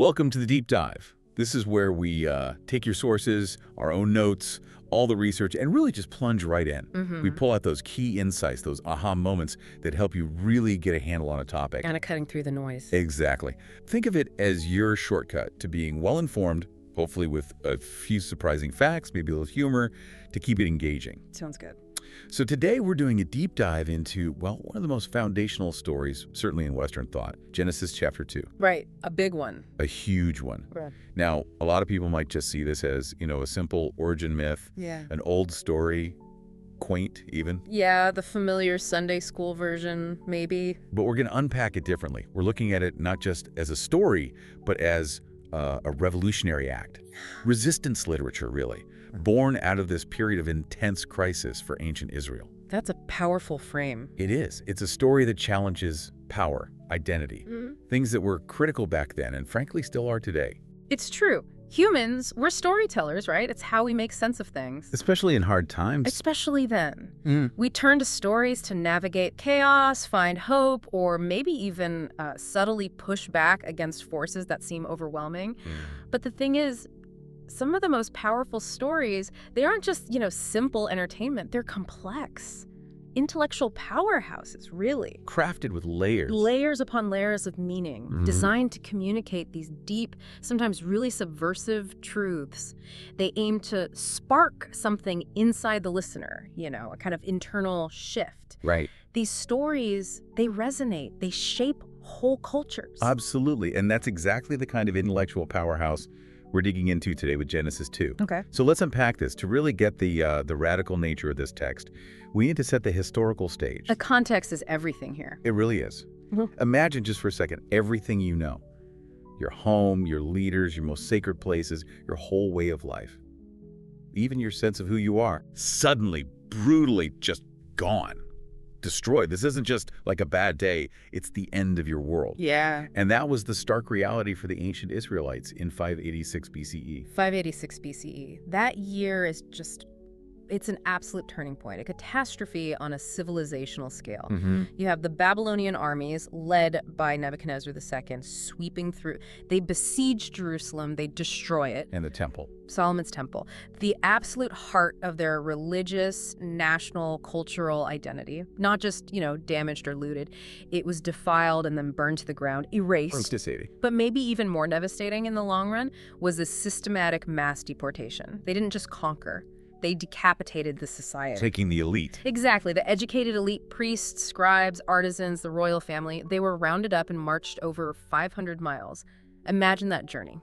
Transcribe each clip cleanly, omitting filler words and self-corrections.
Welcome to the Deep Dive. This is where we take your sources, our own notes, all the research, and really just plunge right in. We pull out those key insights, those aha moments that help you really get a handle on a topic. Kind of cutting through the noise. Exactly. Think of it as your shortcut to being well-informed, hopefully with a few surprising facts, maybe a little humor, to keep it engaging. Sounds good. So today we're doing a deep dive into, well, one of the most foundational stories, certainly in Western thought, Genesis chapter 2. Right. A big one. A huge one. Right. Now, a lot of people might just see this as, a simple origin myth, an old story, quaint even. Yeah, the familiar Sunday school version, maybe. But we're going to unpack it differently. We're looking at it not just as a story, but as a revolutionary act. Resistance literature, really, born out of this period of intense crisis for ancient Israel. That's a powerful frame. It is. It's a story that challenges power, identity, things that were critical back then and frankly still are today. It's true. Humans, we're storytellers, right? It's how we make sense of things. Especially in hard times. Especially then. We turn to stories to navigate chaos, find hope, or maybe even subtly push back against forces that seem overwhelming. But the thing is, some of the most powerful stories, they aren't just, simple entertainment. They're complex. Intellectual powerhouses, really. Crafted with layers. Layers upon layers of meaning, designed to communicate these deep, sometimes really subversive truths. They aim to spark something inside the listener, a kind of internal shift. Right. These stories, they resonate. They shape whole cultures. Absolutely. And that's exactly the kind of intellectual powerhouse we're digging into today with Genesis 2. Okay. So let's unpack this. To really get the radical nature of this text, we need to set the historical stage. The context is everything here. It really is. Imagine just for a second everything you know. Your home, your leaders, your most sacred places, your whole way of life. Even your sense of who you are. Suddenly, brutally just gone. Destroyed. This isn't just like a bad day, it's the end of your world. Yeah. And that was the stark reality for the ancient Israelites in 586 BCE. 586 BCE. That year is just, it's an absolute turning point, a catastrophe on a civilizational scale. You have the Babylonian armies led by Nebuchadnezzar II sweeping through. They besiege Jerusalem, they destroy it. And the temple. Solomon's temple, the absolute heart of their religious, national, cultural identity, not just, damaged or looted. It was defiled and then burned to the ground, erased. But maybe even more devastating in the long run was the systematic mass deportation. They didn't just conquer. They decapitated the society. Taking the elite. Exactly. The educated elite, priests, scribes, artisans, the royal family, they were rounded up and marched over 500 miles. Imagine that journey.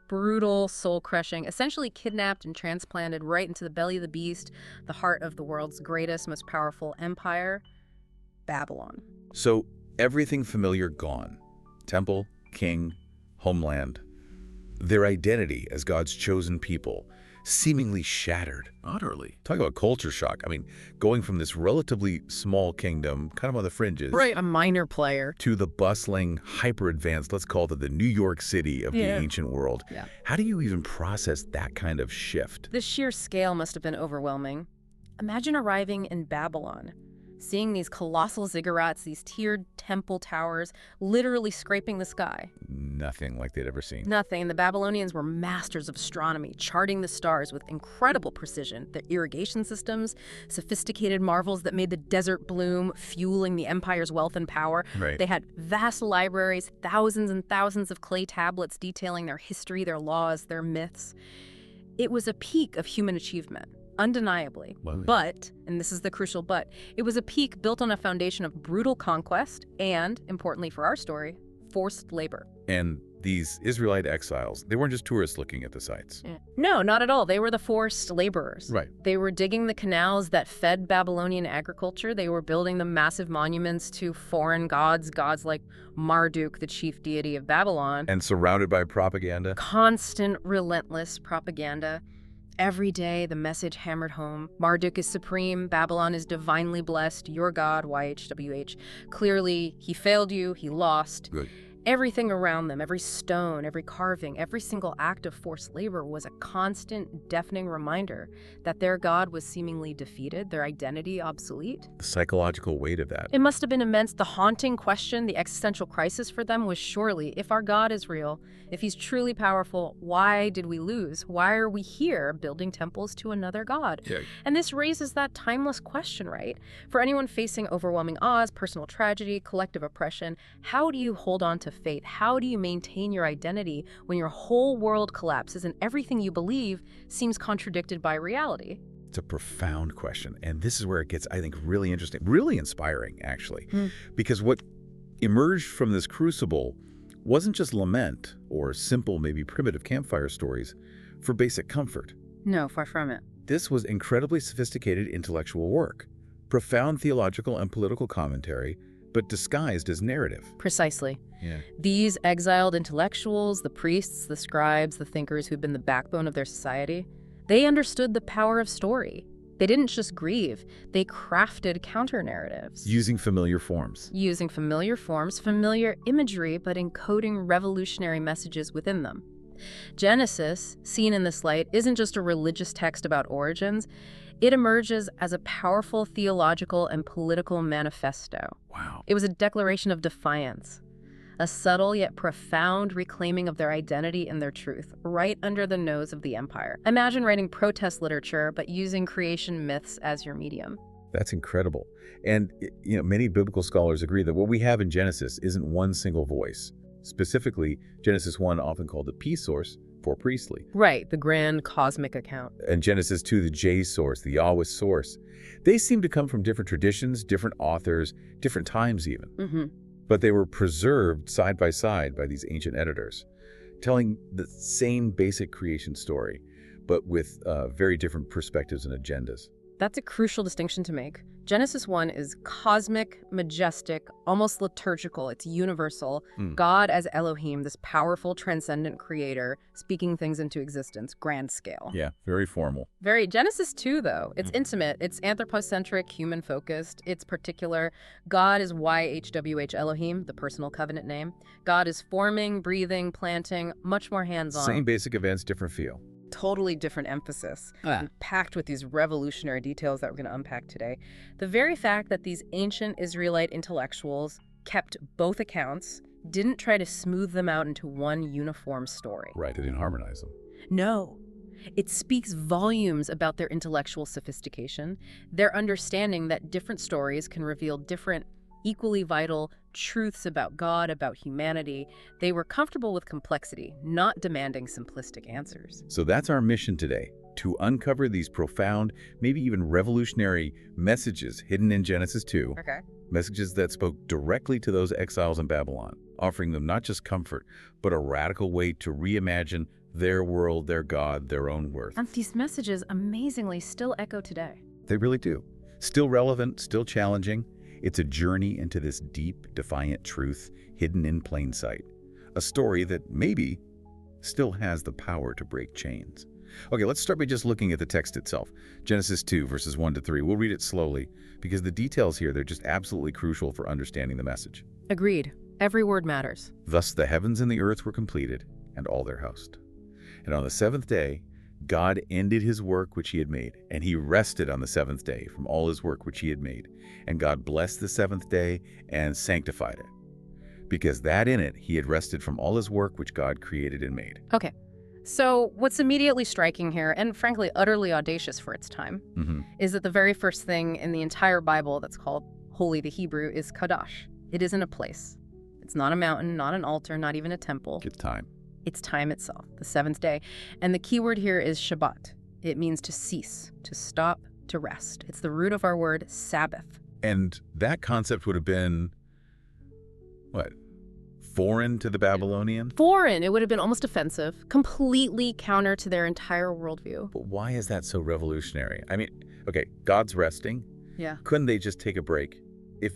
Brutal, soul-crushing, essentially kidnapped and transplanted right into the belly of the beast, the heart of the world's greatest, most powerful empire, Babylon. So everything familiar gone. Temple, king, homeland. Their identity as God's chosen people seemingly shattered. Utterly. Talk about culture shock. I mean, going from this relatively small kingdom, kind of on the fringes. Right, a minor player. To the bustling, hyper-advanced, let's call it the New York City of the ancient world. How do you even process that kind of shift? The sheer scale must have been overwhelming. Imagine arriving in Babylon, seeing these colossal ziggurats, these tiered temple towers, literally scraping the sky. Nothing like they'd ever seen. Nothing. The Babylonians were masters of astronomy, charting the stars with incredible precision. Their irrigation systems, sophisticated marvels that made the desert bloom, fueling the empire's wealth and power. Right. They had vast libraries, thousands and thousands of clay tablets detailing their history, their laws, their myths. It was a peak of human achievement. Undeniably. But, and this is the crucial but, it was a peak built on a foundation of brutal conquest and, importantly for our story, forced labor. And these Israelite exiles, they weren't just tourists looking at the sites. No, not at all. They were the forced laborers. Right. They were digging the canals that fed Babylonian agriculture. They were building the massive monuments to foreign gods like Marduk, the chief deity of Babylon. And surrounded by propaganda. Constant, relentless propaganda. Every day, the message hammered home. Marduk is supreme. Babylon is divinely blessed. Your God, YHWH. Clearly, he failed you. He lost. Good. Everything around them, every stone, every carving, every single act of forced labor was a constant, deafening reminder that their God was seemingly defeated, their identity obsolete. The psychological weight of that. It must have been immense. The haunting question, the existential crisis for them was surely, if our God is real, if he's truly powerful, why did we lose? Why are we here building temples to another God? Yeah. And this raises that timeless question, right? For anyone facing overwhelming odds, personal tragedy, collective oppression, how do you hold on to faith? How do you maintain your identity when your whole world collapses and everything you believe seems contradicted by reality? It's a profound question. And this is where it gets, I think, really interesting, really inspiring, actually. Because what emerged from this crucible wasn't just lament or simple, maybe primitive campfire stories for basic comfort. No, far from it. This was incredibly sophisticated intellectual work, profound theological and political commentary, but disguised as narrative. Precisely. Yeah. These exiled intellectuals, the priests, the scribes, the thinkers who'd been the backbone of their society, they understood the power of story. They didn't just grieve, they crafted counter-narratives. Using familiar forms. Using familiar forms, familiar imagery, but encoding revolutionary messages within them. Genesis, seen in this light, isn't just a religious text about origins. It emerges as a powerful theological and political manifesto. Wow. It was a declaration of defiance, a subtle yet profound reclaiming of their identity and their truth, right under the nose of the empire. Imagine writing protest literature, but using creation myths as your medium. That's incredible. And, many biblical scholars agree that what we have in Genesis isn't one single voice. Specifically, Genesis 1, often called the P source, for priestly. Right, the grand cosmic account. And Genesis 2, the J source, the Yahweh source. They seem to come from different traditions, different authors, different times even. But they were preserved side by side by these ancient editors, telling the same basic creation story, but with very different perspectives and agendas. That's a crucial distinction to make. Genesis 1 is cosmic, majestic, almost liturgical. It's universal. God as Elohim, this powerful, transcendent creator, speaking things into existence, grand scale. Yeah, very formal. Very. Genesis 2, though, it's intimate. It's anthropocentric, human-focused. It's particular. God is YHWH Elohim, the personal covenant name. God is forming, breathing, planting, much more hands-on. Same basic events, different feel. Totally different emphasis, and packed with these revolutionary details that we're going to unpack today. The very fact that these ancient Israelite intellectuals kept both accounts, didn't try to smooth them out into one uniform story. Right, they didn't harmonize them. No. It speaks volumes about their intellectual sophistication, their understanding that different stories can reveal different, equally vital truths about God, about humanity. They were comfortable with complexity, not demanding simplistic answers. So that's our mission today, to uncover these profound, maybe even revolutionary messages hidden in Genesis 2. Okay. Messages that spoke directly to those exiles in Babylon, offering them not just comfort, but a radical way to reimagine their world, their God, their own worth. And these messages amazingly still echo today. They really do. Still relevant, still challenging. It's a journey into this deep, defiant truth hidden in plain sight. A story that maybe still has the power to break chains. Okay, let's start by just looking at the text itself. Genesis 2, verses 1 to 3. We'll read it slowly because the details here, they're just absolutely crucial for understanding the message. Agreed. Every word matters. Thus the heavens and the earth were completed, and all their host. And on the seventh day, God ended his work which he had made, and he rested on the seventh day from all his work which he had made. And God blessed the seventh day and sanctified it, because that in it he had rested from all his work which God created and made. Okay. So what's immediately striking here, and frankly utterly audacious for its time, is that the very first thing in the entire Bible that's called Holy the Hebrew is Kadash. It isn't a place. It's not a mountain, not an altar, not even a temple. It's time. It's time itself, the seventh day. And the key word here is Shabbat. It means to cease, to stop, to rest. It's the root of our word Sabbath. And that concept would have been, what, foreign to the Babylonian? Foreign. It would have been almost offensive, completely counter to their entire worldview. But why is that so revolutionary? I mean, okay, God's resting. Yeah. Couldn't they just take a break? If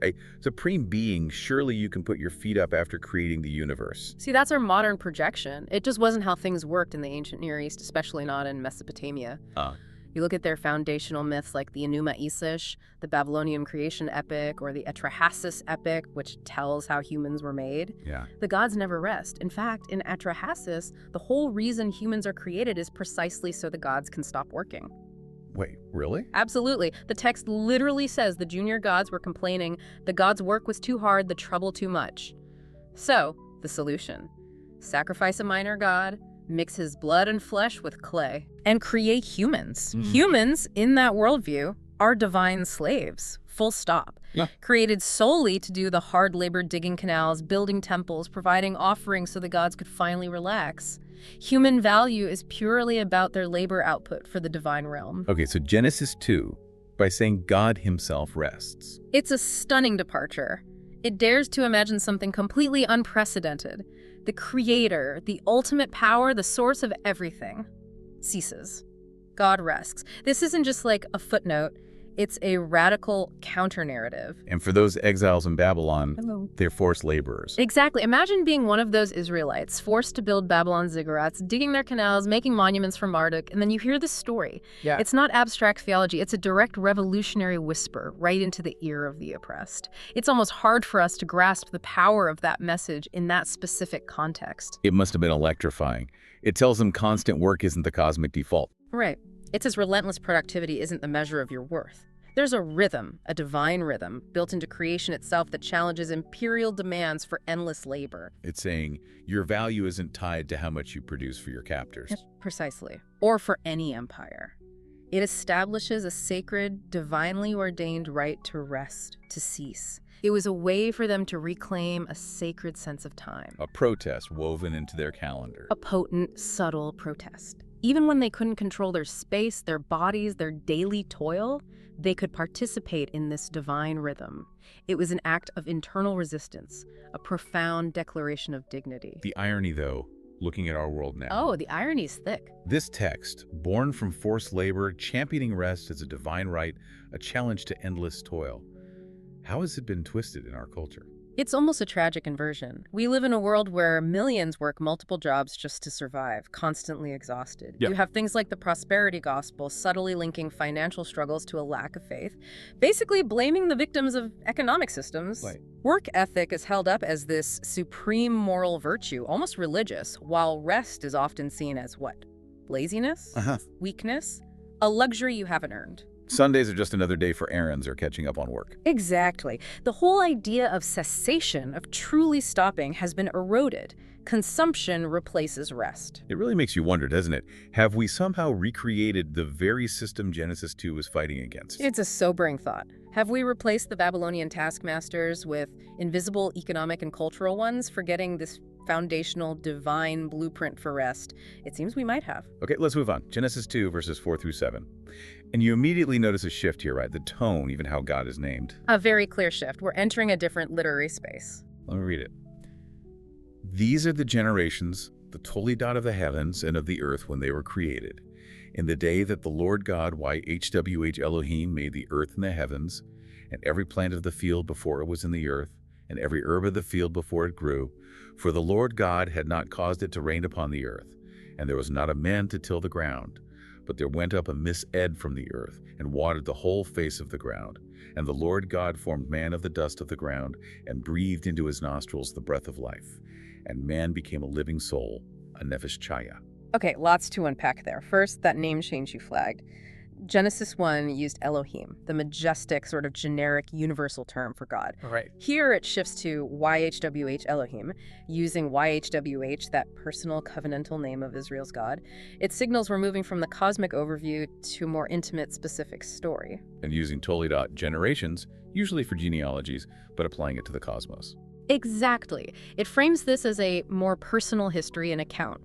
a supreme being, surely you can put your feet up after creating the universe. See, that's our modern projection. It just wasn't how things worked in the ancient Near East, especially not in Mesopotamia. You look at their foundational myths like the Enuma Elish, the Babylonian creation epic, or the Atrahasis epic, which tells how humans were made. Yeah. The gods never rest. In fact, in Atrahasis, the whole reason humans are created is precisely so the gods can stop working. Wait, really? Absolutely. The text literally says the junior gods were complaining the gods' work was too hard, the trouble too much. So, the solution: sacrifice a minor god, mix his blood and flesh with clay, and create humans. Humans, in that worldview, are divine slaves. Full stop. Yeah. Created solely to do the hard labor digging canals, building temples, providing offerings so the gods could finally relax. Human value is purely about their labor output for the divine realm. Okay, so Genesis 2, by saying God himself rests. It's a stunning departure. It dares to imagine something completely unprecedented. The creator, the ultimate power, the source of everything, ceases. God rests. This isn't just like a footnote. It's a radical counter-narrative. And for those exiles in Babylon, Hello. they're forced laborers. Exactly. Imagine being one of those Israelites, forced to build Babylon's ziggurats, digging their canals, making monuments for Marduk, and then you hear this story. Yeah. It's not abstract theology. It's a direct revolutionary whisper right into the ear of the oppressed. It's almost hard for us to grasp the power of that message in that specific context. It must have been electrifying. It tells them constant work isn't the cosmic default. Right. It says relentless productivity isn't the measure of your worth. There's a rhythm, a divine rhythm, built into creation itself that challenges imperial demands for endless labor. It's saying your value isn't tied to how much you produce for your captors. Yep, precisely. Or for any empire. It establishes a sacred, divinely ordained right to rest, to cease. It was a way for them to reclaim a sacred sense of time. A protest woven into their calendar. A potent, subtle protest. Even when they couldn't control their space, their bodies, their daily toil, they could participate in this divine rhythm. It was an act of internal resistance, a profound declaration of dignity. The irony, though, looking at our world now. Oh, the irony's thick. This text, born from forced labor, championing rest as a divine right, a challenge to endless toil. How has it been twisted in our culture? It's almost a tragic inversion. We live in a world where millions work multiple jobs just to survive, constantly exhausted. Yeah. You have things like the prosperity gospel subtly linking financial struggles to a lack of faith, basically blaming the victims of economic systems. Right. Work ethic is held up as this supreme moral virtue, almost religious, while rest is often seen as what? Laziness? Weakness? A luxury you haven't earned. Sundays are just another day for errands or catching up on work. Exactly. The whole idea of cessation, of truly stopping, has been eroded. Consumption replaces rest. It really makes you wonder, doesn't it? Have we somehow recreated the very system Genesis 2 was fighting against? It's a sobering thought. Have we replaced the Babylonian taskmasters with invisible economic and cultural ones, forgetting this foundational divine blueprint for rest? It seems we might have. Okay, let's move on. Genesis 2, verses 4 through 7. And you immediately notice a shift here, right? The tone, even how God is named. A very clear shift. We're entering a different literary space. Let me read it. These are the generations, the Toledot of the heavens and of the earth when they were created. In the day that the Lord God, YHWH Elohim, made the earth and the heavens, and every plant of the field before it was in the earth, and every herb of the field before it grew. For the Lord God had not caused it to rain upon the earth, and there was not a man to till the ground. But there went up a mised from the earth, and watered the whole face of the ground. And the Lord God formed man of the dust of the ground, and breathed into his nostrils the breath of life. And man became a living soul, a nefesh chaya. Okay, lots to unpack there. First, that name change you flagged. Genesis 1 used Elohim, the majestic sort of generic universal term for God. Right. Here it shifts to YHWH Elohim, using YHWH, that personal covenantal name of Israel's God. It signals we're moving from the cosmic overview to a more intimate, specific story. And using Toledot generations, usually for genealogies, but applying it to the cosmos. Exactly. It frames this as a more personal history and account.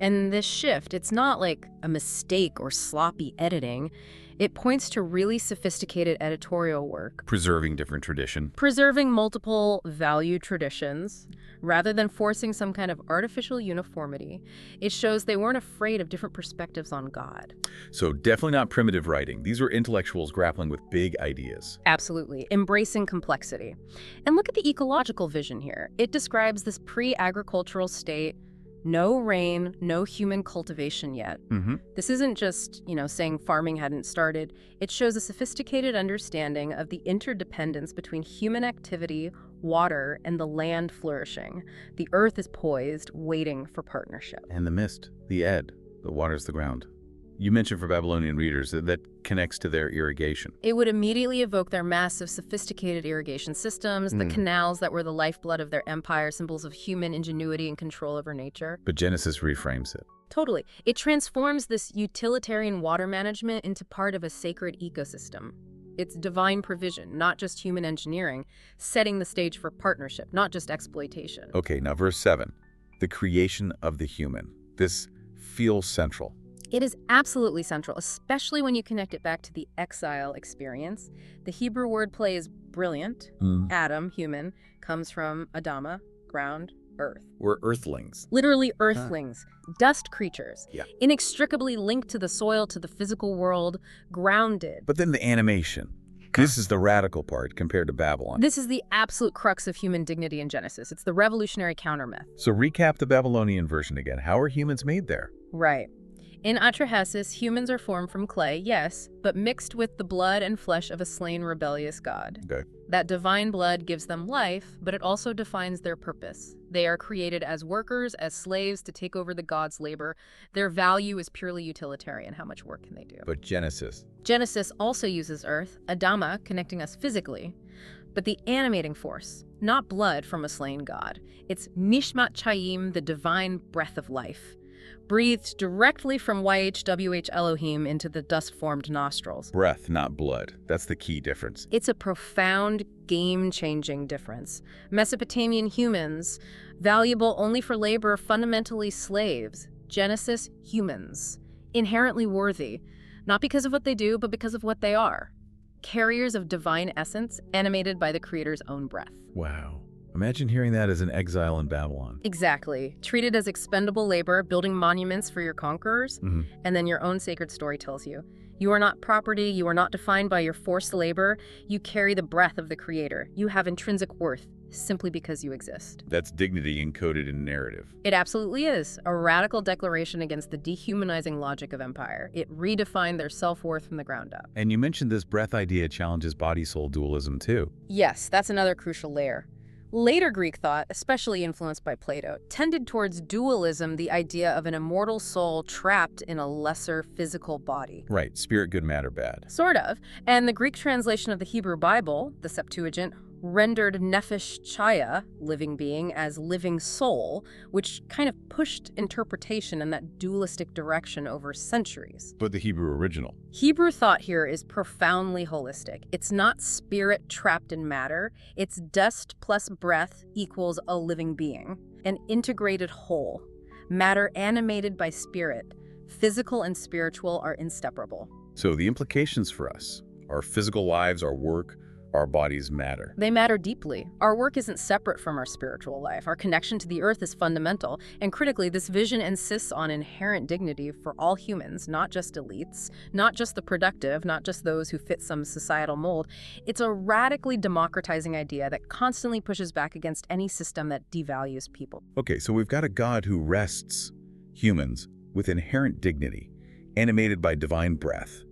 And this shift, it's not like a mistake or sloppy editing. It points to really sophisticated editorial work, Preserving different tradition. preserving multiple value traditions, rather than forcing some kind of artificial uniformity. It shows they weren't afraid of different perspectives on God. So definitely not primitive writing. These were intellectuals grappling with big ideas. Absolutely. Embracing complexity. And look at the ecological vision here. It describes this pre-agricultural state No rain, no human cultivation yet. This isn't just, saying farming hadn't started. It shows a sophisticated understanding of the interdependence between human activity, water, and the land flourishing. The earth is poised, waiting for partnership. And the mist, the ed, that waters the ground. You mentioned for Babylonian readers that connects to their irrigation. It would immediately evoke their massive, sophisticated irrigation systems, the canals that were the lifeblood of their empire, symbols of human ingenuity and control over nature. But Genesis reframes it. Totally. It transforms this utilitarian water management into part of a sacred ecosystem. It's divine provision, not just human engineering, setting the stage for partnership, not just exploitation. Okay, now verse 7. The creation of the human. This feels central. It is absolutely central, especially when you connect it back to the exile experience. The Hebrew wordplay is brilliant. Adam, human, comes from Adama, ground, earth. We're earthlings. Literally earthlings, dust creatures, Yeah. inextricably linked to the soil, to the physical world, grounded. But then the animation. This is the radical part compared to Babylon. This is the absolute crux of human dignity in Genesis. It's the revolutionary counter-myth. So recap the Babylonian version again. How are humans made there? Right. In Atrahasis, humans are formed from clay, yes, but mixed with the blood and flesh of a slain rebellious god. Okay. That divine blood gives them life, but it also defines their purpose. They are created as workers, as slaves to take over the god's labor. Their value is purely utilitarian. How much work can they do? But Genesis. Genesis also uses earth, Adama, connecting us physically, but the animating force, not blood from a slain god. It's Nishmat Chaim, the divine breath of life, breathed directly from YHWH Elohim into the dust-formed nostrils. Breath, not blood. That's the key difference. It's a profound, game-changing difference. Mesopotamian humans, valuable only for labor, fundamentally slaves. Genesis, humans, inherently worthy, not because of what they do, but because of what they are. Carriers of divine essence, animated by the Creator's own breath. Wow. Imagine hearing that as an exile in Babylon. Exactly. Treated as expendable labor, building monuments for your conquerors, and then your own sacred story tells you. You are not property, you are not defined by your forced labor, you carry the breath of the Creator. You have intrinsic worth simply because you exist. That's dignity encoded in narrative. It absolutely is. A radical declaration against the dehumanizing logic of empire. It redefined their self-worth from the ground up. And you mentioned this breath idea challenges body-soul dualism too. Yes, that's another crucial layer. Later Greek thought, especially influenced by Plato, tended towards dualism, the idea of an immortal soul trapped in a lesser physical body. Right, spirit good, matter bad. Sort of. And the Greek translation of the Hebrew Bible, the Septuagint, rendered nephesh chaya, living being, as living soul, which kind of pushed interpretation in that dualistic direction over centuries. But the Hebrew original. Hebrew thought here is profoundly holistic. It's not spirit trapped in matter. It's dust plus breath equals a living being, an integrated whole. Matter animated by spirit. Physical and spiritual are inseparable. So the implications for us, our physical lives, our work, our bodies matter. They matter deeply. Our work isn't separate from our spiritual life. Our connection to the earth is fundamental. And critically, this vision insists on inherent dignity for all humans, not just elites, not just the productive, not just those who fit some societal mold. It's a radically democratizing idea that constantly pushes back against any system that devalues people. Okay, so we've got a God who rests humans with inherent dignity, animated by divine breath.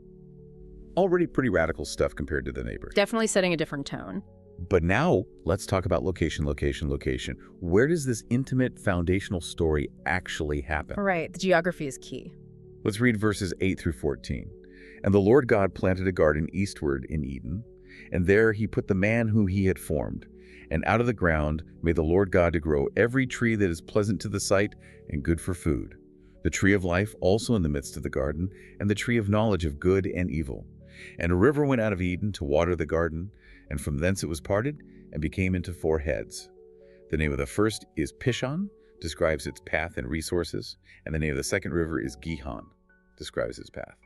Already pretty radical stuff compared to the neighbors. Definitely setting a different tone. But now, let's talk about location, location, location. Where does this intimate foundational story actually happen? Right, the geography is key. Let's read verses 8 through 14. And the Lord God planted a garden eastward in Eden, and there he put the man whom he had formed. And out of the ground made the Lord God to grow every tree that is pleasant to the sight and good for food. The tree of life also in the midst of the garden, and the tree of knowledge of good and evil. And a river went out of Eden to water the garden, and from thence it was parted and became into 4 heads. The name of the first is Pishon, describes its path and resources, and the name of the second river is Gihon, describes its path.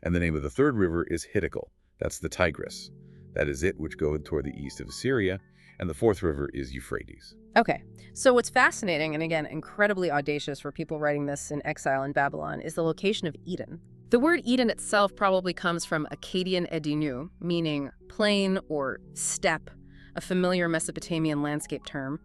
And the name of the third river is Hiddekel, that's the Tigris, that is it which goeth toward the east of Assyria, and the fourth river is Euphrates. Okay, so what's fascinating, and again, incredibly audacious for people writing this in exile in Babylon, is the location of Eden. The word Eden itself probably comes from Akkadian Edinu, meaning plain or steppe, a familiar Mesopotamian landscape term.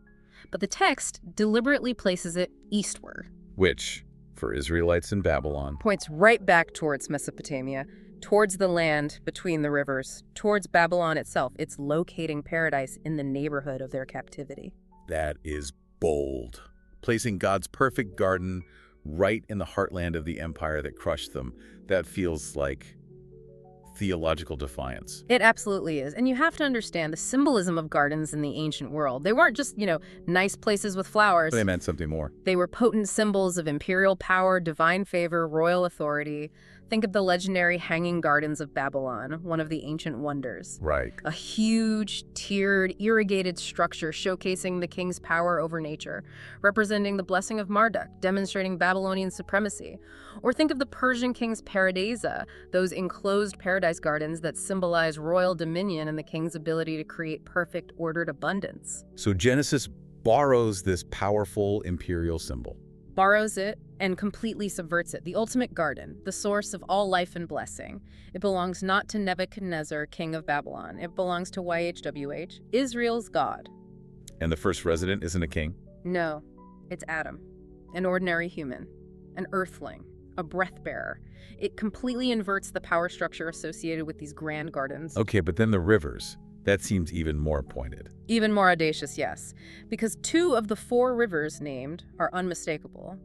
But the text deliberately places it eastward. which, for Israelites in Babylon, Points right back towards Mesopotamia, towards the land between the rivers, towards Babylon itself. It's locating paradise in the neighborhood of their captivity. that is bold. Placing God's perfect garden right in the heartland of the empire that crushed them. That feels like theological defiance. It absolutely is. And you have to understand the symbolism of gardens in the ancient world. They weren't just, nice places with flowers. They meant something more. They were potent symbols of imperial power, divine favor, royal authority. Think of the legendary Hanging Gardens of Babylon, one of the ancient wonders. Right. A huge, tiered, irrigated structure showcasing the king's power over nature, representing the blessing of Marduk, demonstrating Babylonian supremacy. Or think of the Persian king's paradisa, those enclosed paradise gardens that symbolize royal dominion and the king's ability to create perfect, ordered abundance. So Genesis borrows this powerful imperial symbol. Borrows it and completely subverts it. The ultimate garden, the source of all life and blessing. It belongs not to Nebuchadnezzar, king of Babylon. It belongs to YHWH, Israel's God. And the first resident isn't a king? No, it's Adam, an ordinary human, an earthling, a breath bearer. It completely inverts the power structure associated with these grand gardens. Okay, but then the rivers. That seems even more pointed. Even more audacious, yes, because 2 of the 4 rivers named are unmistakable.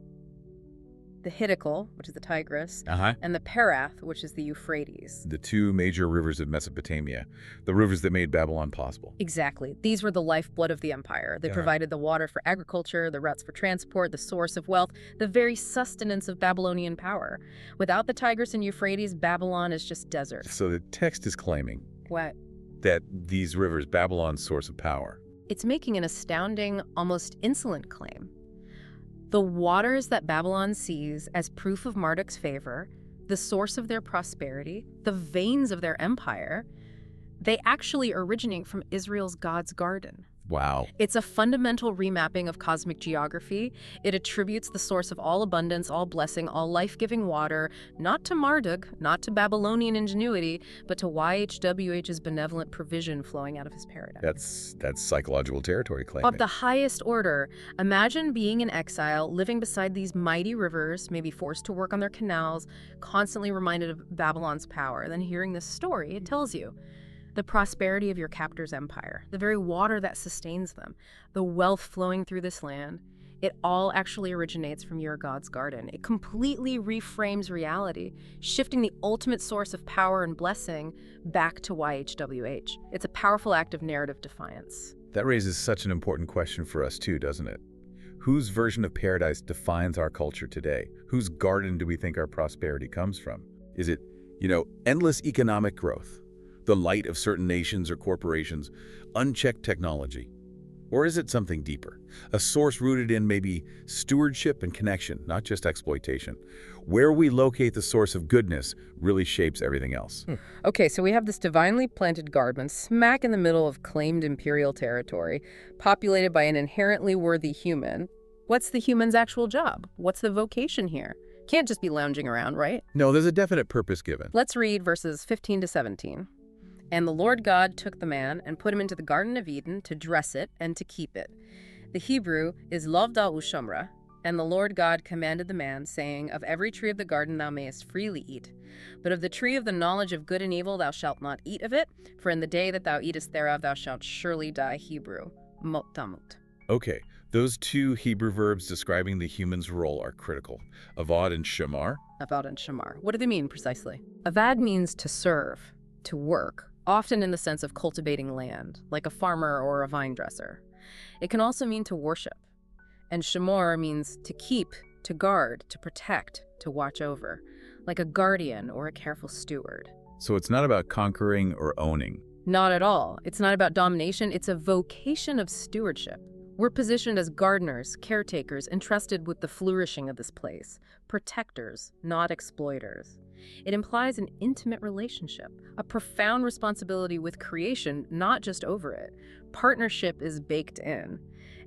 The Hiddekel, which is the Tigris, and the Perath, which is the Euphrates. The 2 major rivers of Mesopotamia, the rivers that made Babylon possible. Exactly. These were the lifeblood of the empire. They provided the water for agriculture, the routes for transport, the source of wealth, the very sustenance of Babylonian power. Without the Tigris and Euphrates, Babylon is just desert. So the text is claiming What? that these rivers, Babylon's source of power. It's making an astounding, almost insolent claim. The waters that Babylon sees as proof of Marduk's favor, the source of their prosperity, the veins of their empire, they actually originate from Israel's God's garden. Wow. It's a fundamental remapping of cosmic geography. It attributes the source of all abundance, all blessing, all life-giving water, not to Marduk, not to Babylonian ingenuity, but to YHWH's benevolent provision flowing out of his paradise. That's psychological territory claiming. Of the highest order. Imagine being in exile, living beside these mighty rivers, maybe forced to work on their canals, constantly reminded of Babylon's power. Then hearing this story, it tells you the prosperity of your captor's empire, the very water that sustains them, the wealth flowing through this land, it all actually originates from your God's garden. It completely reframes reality, shifting the ultimate source of power and blessing back to YHWH. It's a powerful act of narrative defiance. That raises such an important question for us too, doesn't it? Whose version of paradise defines our culture today? Whose garden do we think our prosperity comes from? Is it, endless economic growth? The light of certain nations or corporations, unchecked technology? Or is it something deeper? A source rooted in maybe stewardship and connection, not just exploitation. Where we locate the source of goodness really shapes everything else. Okay, so we have this divinely planted garden smack in the middle of claimed imperial territory, populated by an inherently worthy human. What's the human's actual job? What's the vocation here? Can't just be lounging around, right? No, there's a definite purpose given. Let's read verses 15 to 17. And the Lord God took the man and put him into the Garden of Eden to dress it and to keep it. The Hebrew is Lavda Ushomra. And the Lord God commanded the man, saying, Of every tree of the garden thou mayest freely eat, but of the tree of the knowledge of good and evil thou shalt not eat of it, for in the day that thou eatest thereof thou shalt surely die. Hebrew, mot tamut. Okay, those 2 Hebrew verbs describing the human's role are critical. Avad and shamar. Avad and shamar. What do they mean precisely? Avad means to serve, to work, often in the sense of cultivating land, like a farmer or a vine dresser. It can also mean to worship. And shamor means to keep, to guard, to protect, to watch over, like a guardian or a careful steward. So it's not about conquering or owning. Not at all. It's not about domination. It's a vocation of stewardship. We're positioned as gardeners, caretakers, entrusted with the flourishing of this place, protectors, not exploiters. It implies an intimate relationship, a profound responsibility with creation, not just over it. Partnership is baked in.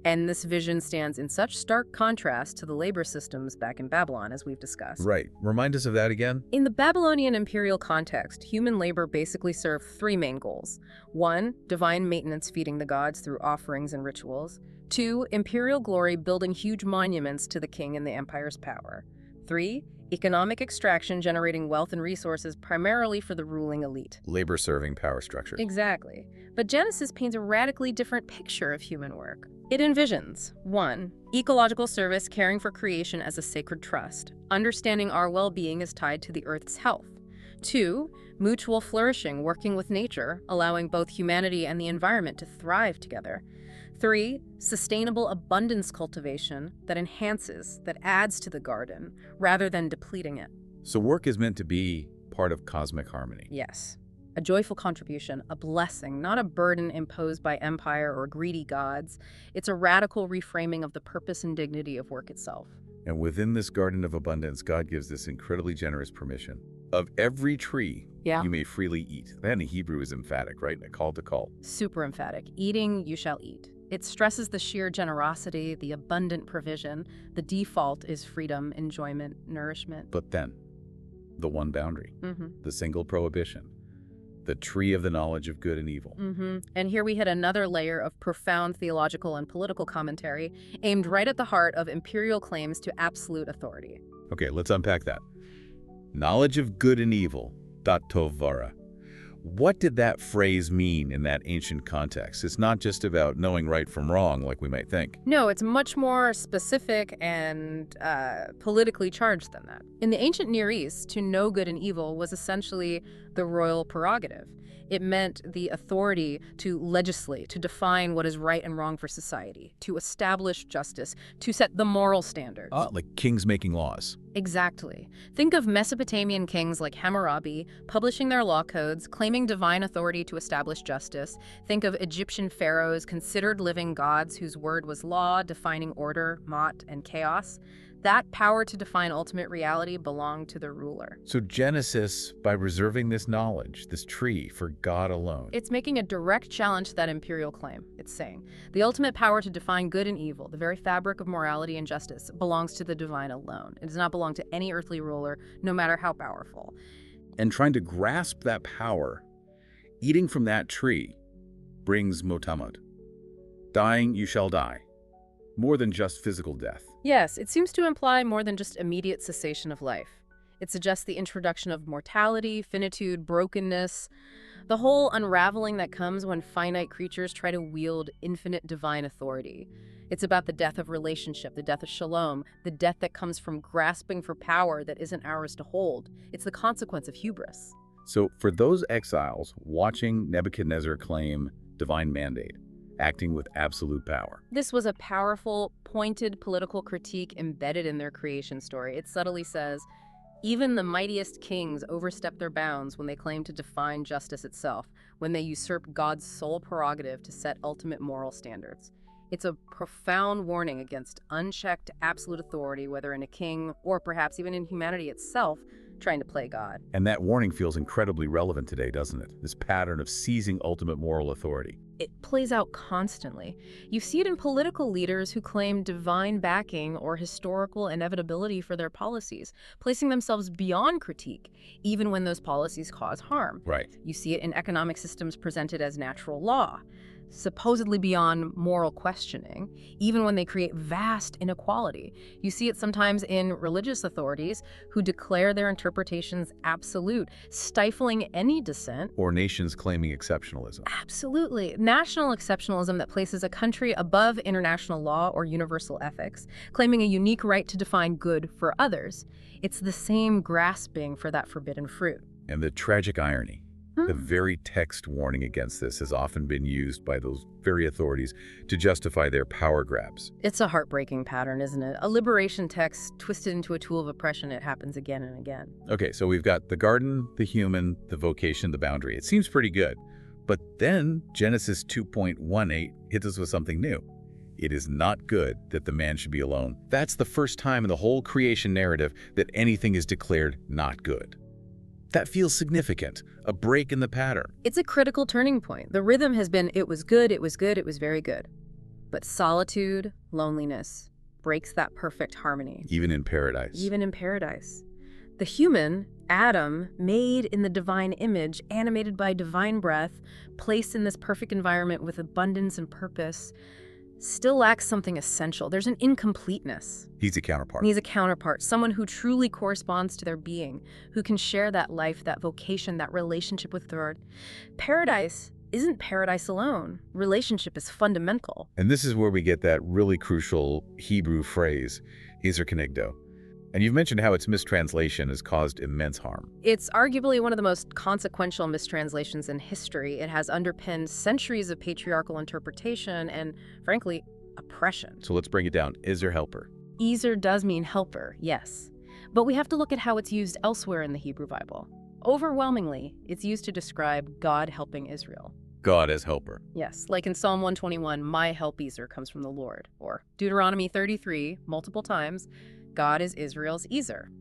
And this vision stands in such stark contrast to the labor systems back in Babylon, as we've discussed. Right. Remind us of that again. In the Babylonian imperial context, human labor basically served 3 main goals. 1, divine maintenance feeding the gods through offerings and rituals. 2. Imperial glory, building huge monuments to the king and the empire's power. 3. Economic extraction, generating wealth and resources primarily for the ruling elite. Labor-serving power structure. Exactly. But Genesis paints a radically different picture of human work. It envisions 1. Ecological service, caring for creation as a sacred trust. Understanding our well-being is tied to the Earth's health. 2. Mutual flourishing, working with nature, allowing both humanity and the environment to thrive together. 3. Sustainable abundance cultivation that enhances, that adds to the garden, rather than depleting it. So work is meant to be part of cosmic harmony. Yes. A joyful contribution, a blessing, not a burden imposed by empire or greedy gods. It's a radical reframing of the purpose and dignity of work itself. And within this garden of abundance, God gives this incredibly generous permission. Of every tree, you may freely eat. That in Hebrew is emphatic, right? A call to call. Super emphatic. Eating, you shall eat. It stresses the sheer generosity, the abundant provision. The default is freedom, enjoyment, nourishment. But then, the one boundary, the single prohibition, the tree of the knowledge of good and evil. And here we hit another layer of profound theological and political commentary aimed right at the heart of imperial claims to absolute authority. Okay, let's unpack that. Knowledge of good and evil, dat tov vara. What did that phrase mean in that ancient context? It's not just about knowing right from wrong like we might think. No, it's much more specific and politically charged than that. In the ancient Near East, to know good and evil was essentially the royal prerogative. It meant the authority to legislate, to define what is right and wrong for society, to establish justice, to set the moral standards. Like kings making laws. Exactly. Think of Mesopotamian kings like Hammurabi publishing their law codes, claiming divine authority to establish justice. Think of Egyptian pharaohs, considered living gods whose word was law, defining order, mot, and chaos. That power to define ultimate reality belonged to the ruler. So Genesis, by reserving this knowledge, this tree, for God alone. It's making a direct challenge to that imperial claim. It's saying, the ultimate power to define good and evil, the very fabric of morality and justice, belongs to the divine alone. It does not belong to any earthly ruler, no matter how powerful. And trying to grasp that power, eating from that tree, brings motamot. Dying, you shall die. More than just physical death. Yes, it seems to imply more than just immediate cessation of life. It suggests the introduction of mortality, finitude, brokenness, the whole unraveling that comes when finite creatures try to wield infinite divine authority. It's about the death of relationship, the death of shalom, the death that comes from grasping for power that isn't ours to hold. It's the consequence of hubris. So for those exiles watching Nebuchadnezzar claim divine mandate, acting with absolute power. This was a powerful, pointed political critique embedded in their creation story. It subtly says, even the mightiest kings overstep their bounds when they claim to define justice itself, when they usurp God's sole prerogative to set ultimate moral standards. It's a profound warning against unchecked absolute authority, whether in a king or perhaps even in humanity itself, trying to play God. And that warning feels incredibly relevant today, doesn't it? This pattern of seizing ultimate moral authority. It plays out constantly. You see it in political leaders who claim divine backing or historical inevitability for their policies, placing themselves beyond critique, even when those policies cause harm. Right. You see it in economic systems presented as natural law, supposedly beyond moral questioning, even when they create vast inequality. You see it sometimes in religious authorities who declare their interpretations absolute, stifling any dissent. Or nations claiming exceptionalism. Absolutely. National exceptionalism that places a country above international law or universal ethics, claiming a unique right to define good for others. It's the same grasping for that forbidden fruit. And the tragic irony. The very text warning against this has often been used by those very authorities to justify their power grabs. It's a heartbreaking pattern, isn't it? A liberation text twisted into a tool of oppression. It happens again and again. Okay, so we've got the garden, the human, the vocation, the boundary. It seems pretty good. But then Genesis 2.18 hits us with something new. It is not good that the man should be alone. That's the first time in the whole creation narrative that anything is declared not good. That feels significant, a break in the pattern. It's a critical turning point. The rhythm has been, it was good, it was good, it was very good. But solitude, loneliness, breaks that perfect harmony. Even in paradise. Even in paradise. The human, Adam, made in the divine image, animated by divine breath, placed in this perfect environment with abundance and purpose, still lacks something essential. There's an incompleteness. He's a counterpart. He's a counterpart, someone who truly corresponds to their being, who can share that life, that vocation, that relationship with the Lord. Paradise isn't paradise alone. Relationship is fundamental. And this is where we get that really crucial Hebrew phrase, Iser Kenegdo. And you've mentioned how its mistranslation has caused immense harm. It's arguably one of the most consequential mistranslations in history. It has underpinned centuries of patriarchal interpretation and, frankly, oppression. So let's bring it down. Iser helper. Ezer does mean helper, yes. But we have to look at how it's used elsewhere in the Hebrew Bible. Overwhelmingly, it's used to describe God helping Israel. God as helper. Yes, like in Psalm 121, my help Ezer comes from the Lord. Or Deuteronomy 33, multiple times, God is Israel's Ezer.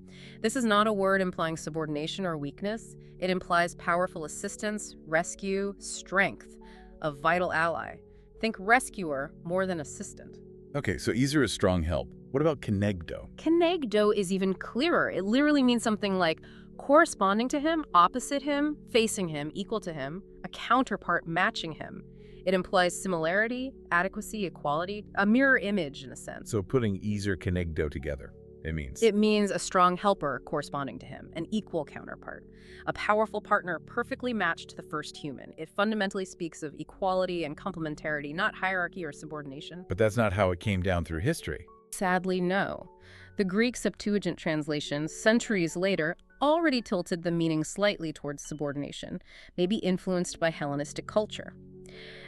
This is not a word implying subordination or weakness. It implies powerful assistance, rescue, strength, a vital ally. Think rescuer more than assistant. Okay, so Ezer is strong help. What about Kenegdo? Kenegdo is even clearer. It literally means something like corresponding to him, opposite him, facing him, equal to him, a counterpart matching him. It implies similarity, adequacy, equality, a mirror image in a sense. So putting Ezer Kenegdo together, it means a strong helper corresponding to him, an equal counterpart, a powerful partner perfectly matched to the first human. It fundamentally speaks of equality and complementarity, not hierarchy or subordination. But that's not how it came down through history. Sadly, no. The Greek Septuagint translations, centuries later, already tilted the meaning slightly towards subordination, maybe influenced by Hellenistic culture.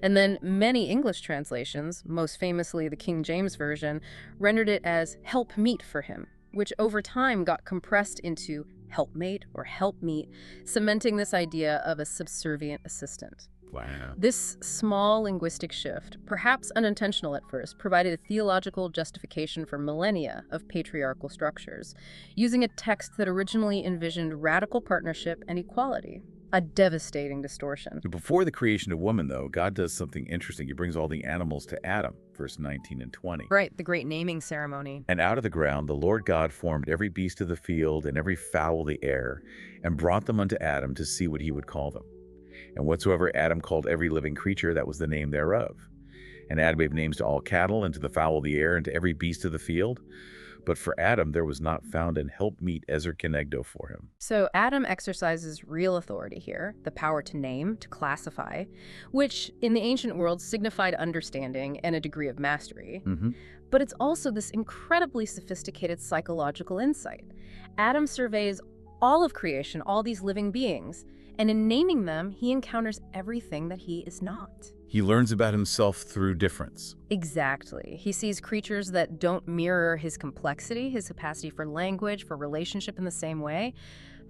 And then many English translations, most famously the King James Version, rendered it as helpmeet for him, which over time got compressed into helpmate or helpmeet, cementing this idea of a subservient assistant. Wow. This small linguistic shift, perhaps unintentional at first, provided a theological justification for millennia of patriarchal structures, using a text that originally envisioned radical partnership and equality. A devastating distortion. Before the creation of woman, though, God does something interesting. He brings all the animals to Adam, verse 19 and 20. Right, the great naming ceremony. And out of the ground the Lord God formed every beast of the field and every fowl of the air, and brought them unto Adam to see what he would call them. And whatsoever Adam called every living creature, that was the name thereof. And Adam gave names to all cattle, and to the fowl of the air, and to every beast of the field. But for Adam there was not found an helpmeet Ezer Kenegdo for him. So Adam exercises real authority here, the power to name, to classify, which in the ancient world signified understanding and a degree of mastery. But it's also this incredibly sophisticated psychological insight. Adam surveys all of creation, all these living beings, and in naming them, he encounters everything that he is not. He learns about himself through difference. Exactly. He sees creatures that don't mirror his complexity, his capacity for language, for relationship in the same way.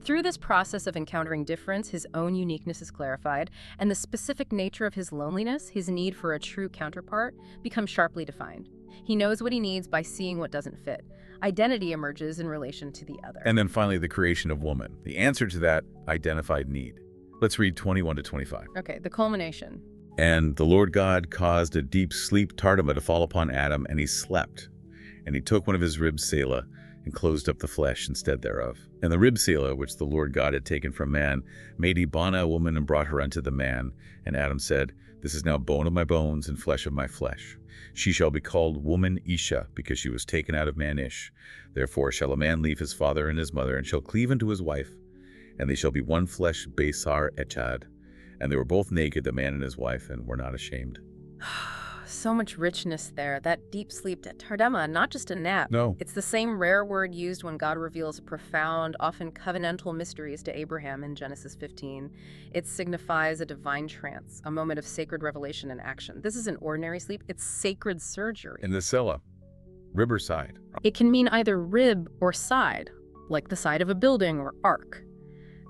Through this process of encountering difference, his own uniqueness is clarified, and the specific nature of his loneliness, his need for a true counterpart, becomes sharply defined. He knows what he needs by seeing what doesn't fit. Identity emerges in relation to the other. And then finally, the creation of woman. The answer to that identified need. Let's read 21 to 25. Okay, the culmination. And the Lord God caused a deep sleep Tardama to fall upon Adam, and he slept. And he took one of his ribs, Selah, and closed up the flesh instead thereof. And the rib Selah, which the Lord God had taken from man, made he Bana a woman and brought her unto the man. And Adam said, This is now bone of my bones and flesh of my flesh. She shall be called woman Isha, because she was taken out of man Ish. Therefore shall a man leave his father and his mother, and shall cleave unto his wife, and they shall be one flesh, Besar Echad. And they were both naked, the man and his wife, and were not ashamed. So much richness there. That deep sleep, Tardama, not just a nap. No. It's the same rare word used when God reveals profound, often covenantal mysteries to Abraham in Genesis 15. It signifies a divine trance, a moment of sacred revelation and action. This isn't ordinary sleep, it's sacred surgery. In the Selah, rib or side? It can mean either rib or side, like the side of a building or ark.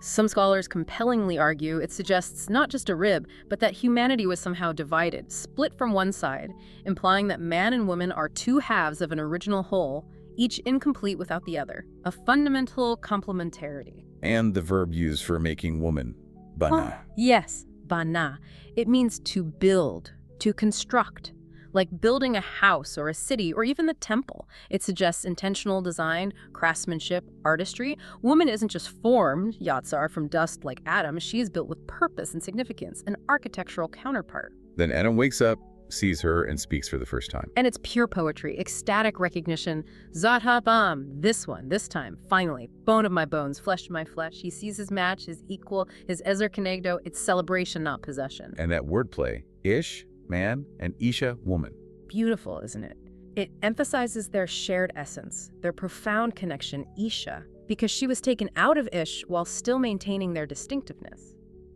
Some scholars compellingly argue it suggests not just a rib, but that humanity was somehow divided, split from one side, implying that man and woman are two halves of an original whole, each incomplete without the other, a fundamental complementarity. And the verb used for making woman, Bana. Yes, bana. It means to build, to construct. Like building a house or a city or even the temple. It suggests intentional design, craftsmanship, artistry. Woman isn't just formed, Yatsar, from dust like Adam. She is built with purpose and significance, an architectural counterpart. Then Adam wakes up, sees her and speaks for the first time. And it's pure poetry, ecstatic recognition. Zathapam, this one, this time, finally, bone of my bones, flesh of my flesh. He sees his match, his equal, his Ezer Kenegdo. It's celebration, not possession. And that wordplay, Ish, man, and Isha, woman. Beautiful, isn't it? It emphasizes their shared essence, their profound connection, Isha, because she was taken out of Ish while still maintaining their distinctiveness.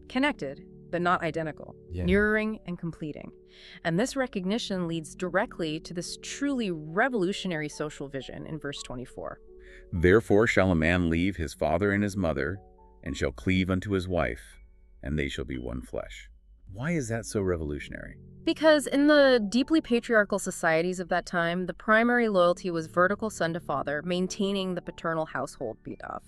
Connected, but not identical, mirroring and completing. And this recognition leads directly to this truly revolutionary social vision in verse 24. Therefore shall a man leave his father and his mother, and shall cleave unto his wife, and they shall be one flesh. Why is that so revolutionary? Because in the deeply patriarchal societies of that time, the primary loyalty was vertical son to father, maintaining the paternal household bidav.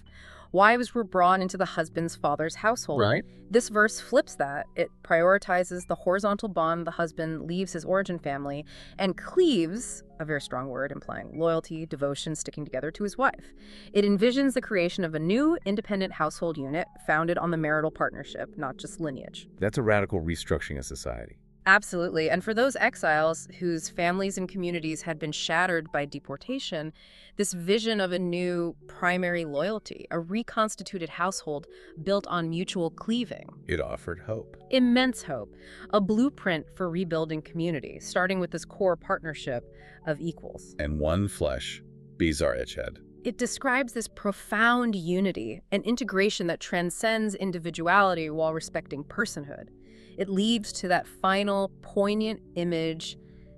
Wives were brought into the husband's father's household. Right. This verse flips that. It prioritizes the horizontal bond. The husband leaves his origin family and cleaves, a very strong word implying loyalty, devotion, sticking together, to his wife. It envisions the creation of a new independent household unit founded on the marital partnership, not just lineage. That's a radical restructuring of society. Absolutely. And for those exiles whose families and communities had been shattered by deportation, this vision of a new primary loyalty, a reconstituted household built on mutual cleaving. It offered hope. Immense hope. A blueprint for rebuilding community, starting with this core partnership of equals. And one flesh, Bizar Eched. It describes this profound unity, an integration that transcends individuality while respecting personhood. It leads to that final, poignant image,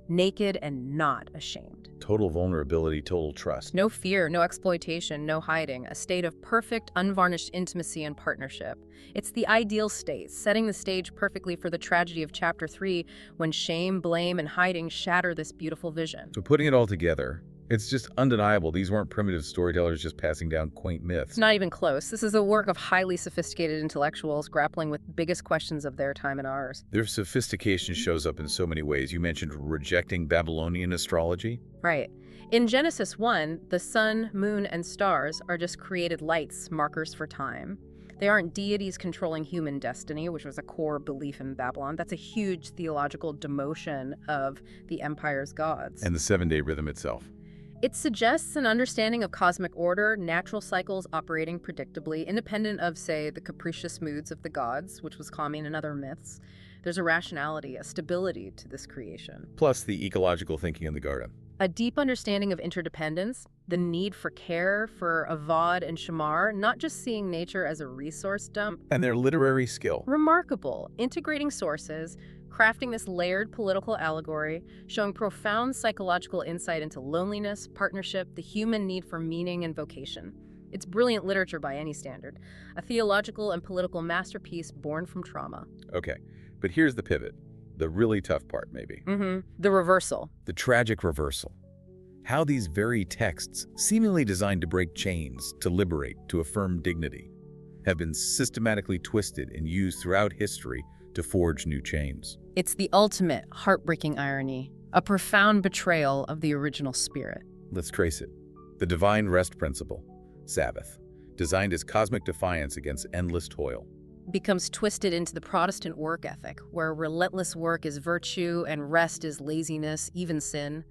naked and not ashamed. Total vulnerability, total trust. No fear, no exploitation, no hiding. A state of perfect, unvarnished intimacy and partnership. It's the ideal state, setting the stage perfectly for the tragedy of Chapter 3, when shame, blame, and hiding shatter this beautiful vision. So putting it all together, it's just undeniable. These weren't primitive storytellers just passing down quaint myths. It's not even close. This is a work of highly sophisticated intellectuals grappling with the biggest questions of their time and ours. Their sophistication shows up in so many ways. You mentioned rejecting Babylonian astrology. Right. In Genesis 1, the sun, moon, and stars are just created lights, markers for time. They aren't deities controlling human destiny, which was a core belief in Babylon. That's a huge theological demotion of the empire's gods. And the 7-day rhythm itself. It suggests an understanding of cosmic order, natural cycles operating predictably, independent of, say, the capricious moods of the gods, which was common in other myths. There's a rationality, a stability to this creation. Plus the ecological thinking in the garden. A deep understanding of interdependence, the need for care for Avad and Shamar, not just seeing nature as a resource dump. And their literary skill. Remarkable, integrating sources, crafting this layered political allegory, showing profound psychological insight into loneliness, partnership, the human need for meaning and vocation. It's brilliant literature by any standard, a theological and political masterpiece born from trauma. Okay, but here's the pivot, the really tough part maybe. The reversal. The tragic reversal. How these very texts, seemingly designed to break chains, to liberate, to affirm dignity, have been systematically twisted and used throughout history to forge new chains. It's the ultimate heartbreaking irony, a profound betrayal of the original spirit. Let's trace it. The divine rest principle, Sabbath, designed as cosmic defiance against endless toil, becomes twisted into the Protestant work ethic, where relentless work is virtue and rest is laziness, even sin.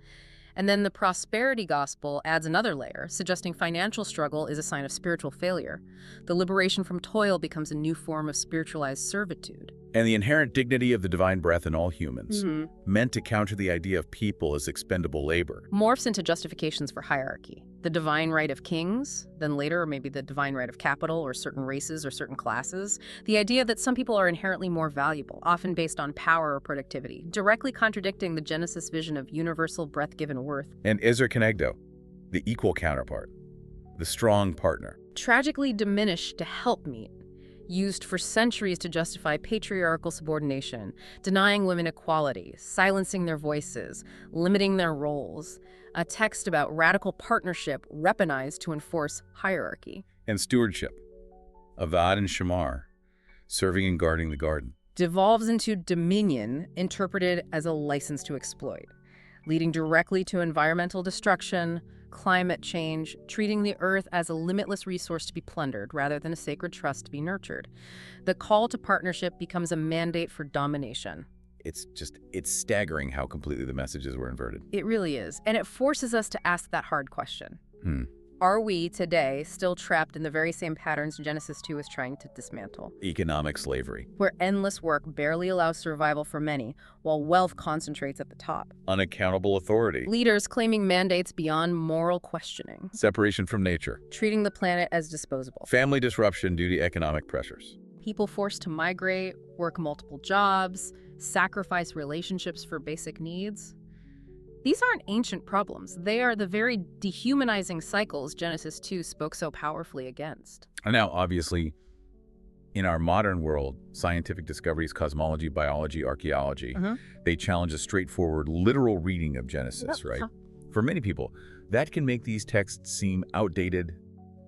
And then the prosperity gospel adds another layer, suggesting financial struggle is a sign of spiritual failure. The liberation from toil becomes a new form of spiritualized servitude. And the inherent dignity of the divine breath in all humans, meant to counter the idea of people as expendable labor, morphs into justifications for hierarchy. The divine right of kings, then later maybe the divine right of capital or certain races or certain classes. The idea that some people are inherently more valuable, often based on power or productivity, directly contradicting the Genesis vision of universal breath-given worth. And Ezer Kenegdo, the equal counterpart, the strong partner. Tragically diminished to helpmeet, used for centuries to justify patriarchal subordination, denying women equality, silencing their voices, limiting their roles. A text about radical partnership weaponized to enforce hierarchy. And stewardship, Avad and Shamar, serving and guarding the garden. Devolves into dominion, interpreted as a license to exploit, leading directly to environmental destruction, climate change, treating the earth as a limitless resource to be plundered rather than a sacred trust to be nurtured. The call to partnership becomes a mandate for domination. It's staggering how completely the messages were inverted. It really is. And it forces us to ask that hard question. Hmm. Are we, today, still trapped in the very same patterns Genesis 2 is trying to dismantle? Economic slavery. Where endless work barely allows survival for many, while wealth concentrates at the top. Unaccountable authority. Leaders claiming mandates beyond moral questioning. Separation from nature. Treating the planet as disposable. Family disruption due to economic pressures. People forced to migrate, work multiple jobs, sacrifice relationships for basic needs. These aren't ancient problems. They are the very dehumanizing cycles Genesis 2 spoke so powerfully against. And now, obviously, in our modern world, scientific discoveries, cosmology, biology, archaeology, they challenge a straightforward, literal reading of Genesis, right? For many people, that can make these texts seem outdated,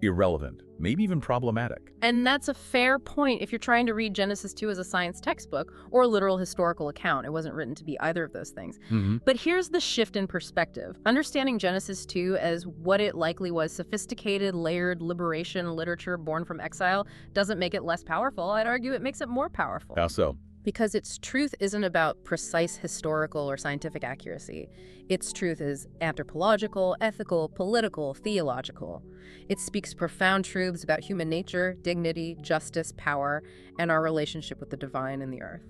irrelevant, maybe even problematic. And that's a fair point if you're trying to read Genesis 2 as a science textbook or a literal historical account. It wasn't written to be either of those things. But here's the shift in perspective. Understanding Genesis 2 as what it likely was, sophisticated, layered liberation literature born from exile, doesn't make it less powerful. I'd argue it makes it more powerful. How so? Because its truth isn't about precise historical or scientific accuracy. Its truth is anthropological, ethical, political, theological. It speaks profound truths about human nature, dignity, justice, power, and our relationship with the divine and the earth.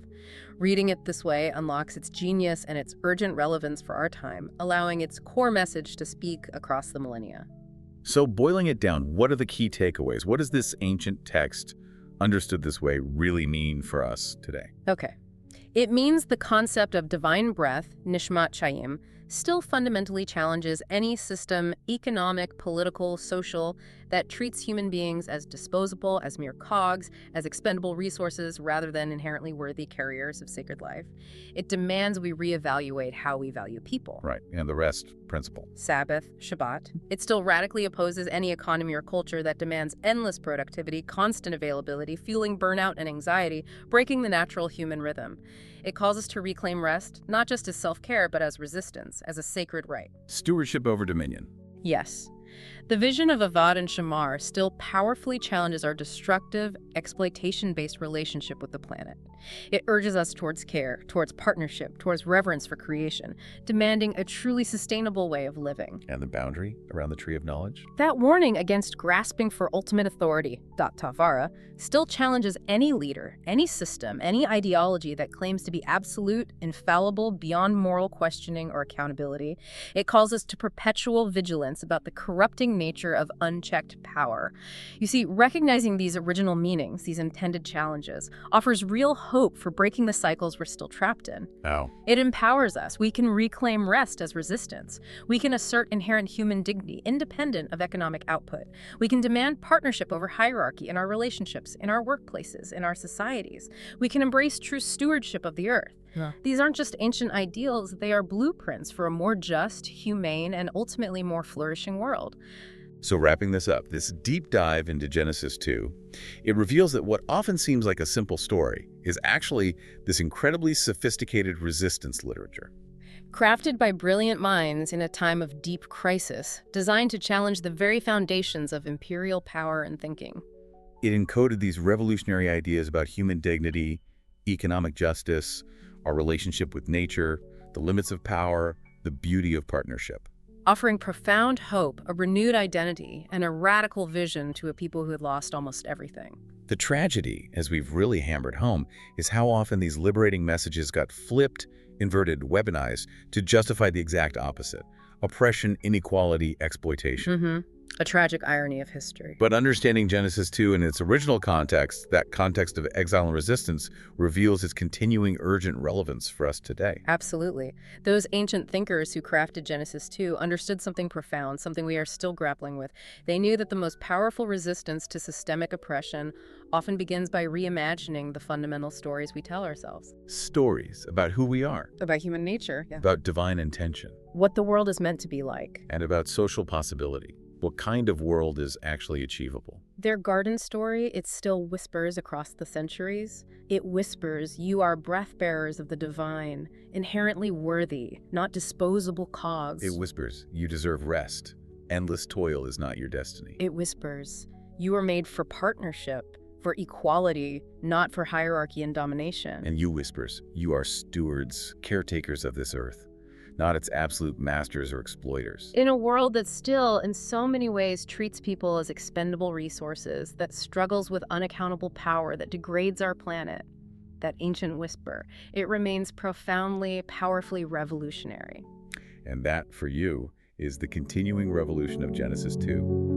Reading it this way unlocks its genius and its urgent relevance for our time, allowing its core message to speak across the millennia. So boiling it down, what are the key takeaways? What does this ancient text, understood this way, really mean for us today? Okay. It means the concept of divine breath, nishmat chayim, still fundamentally challenges any system, economic, political, social, that treats human beings as disposable, as mere cogs, as expendable resources rather than inherently worthy carriers of sacred life. It demands we reevaluate how we value people. Right, and the rest principle. Sabbath, Shabbat. It still radically opposes any economy or culture that demands endless productivity, constant availability, fueling burnout and anxiety, breaking the natural human rhythm. It calls us to reclaim rest, not just as self-care, but as resistance, as a sacred right. Stewardship over dominion. Yes. The vision of Avad and Shamar still powerfully challenges our destructive, exploitation-based relationship with the planet. It urges us towards care, towards partnership, towards reverence for creation, demanding a truly sustainable way of living. And the boundary around the tree of knowledge? That warning against grasping for ultimate authority, Tavara, still challenges any leader, any system, any ideology that claims to be absolute, infallible, beyond moral questioning or accountability. It calls us to perpetual vigilance about the corrupting nature of unchecked power. You see, recognizing these original meanings, these intended challenges, offers real hope for breaking the cycles we're still trapped in. How? It empowers us. We can reclaim rest as resistance. We can assert inherent human dignity, independent of economic output. We can demand partnership over hierarchy in our relationships, in our workplaces, in our societies. We can embrace true stewardship of the earth. These aren't just ancient ideals, they are blueprints for a more just, humane, and ultimately more flourishing world. So wrapping this up, this deep dive into Genesis 2, it reveals that what often seems like a simple story is actually this incredibly sophisticated resistance literature. Crafted by brilliant minds in a time of deep crisis, designed to challenge the very foundations of imperial power and thinking. It encoded these revolutionary ideas about human dignity, economic justice, our relationship with nature, the limits of power, the beauty of partnership. Offering profound hope, a renewed identity, and a radical vision to a people who had lost almost everything. The tragedy, as we've really hammered home, is how often these liberating messages got flipped, inverted, weaponized to justify the exact opposite: oppression, inequality, exploitation. A tragic irony of history. But understanding Genesis 2 in its original context, that context of exile and resistance, reveals its continuing urgent relevance for us today. Absolutely. Those ancient thinkers who crafted Genesis 2 understood something profound, something we are still grappling with. They knew that the most powerful resistance to systemic oppression often begins by reimagining the fundamental stories we tell ourselves. Stories about who we are. About human nature. About divine intention. What the world is meant to be like. And about social possibility. What kind of world is actually achievable? Their garden story, it still whispers across the centuries. It whispers, you are breath bearers of the divine, inherently worthy, not disposable cogs. It whispers, you deserve rest. Endless toil is not your destiny. It whispers, you are made for partnership, for equality, not for hierarchy and domination. And you whispers, you are stewards, caretakers of this earth, not its absolute masters or exploiters. In a world that still, in so many ways, treats people as expendable resources, that struggles with unaccountable power, that degrades our planet, that ancient whisper, it remains profoundly, powerfully revolutionary. And that, for you, is the continuing revolution of Genesis 2.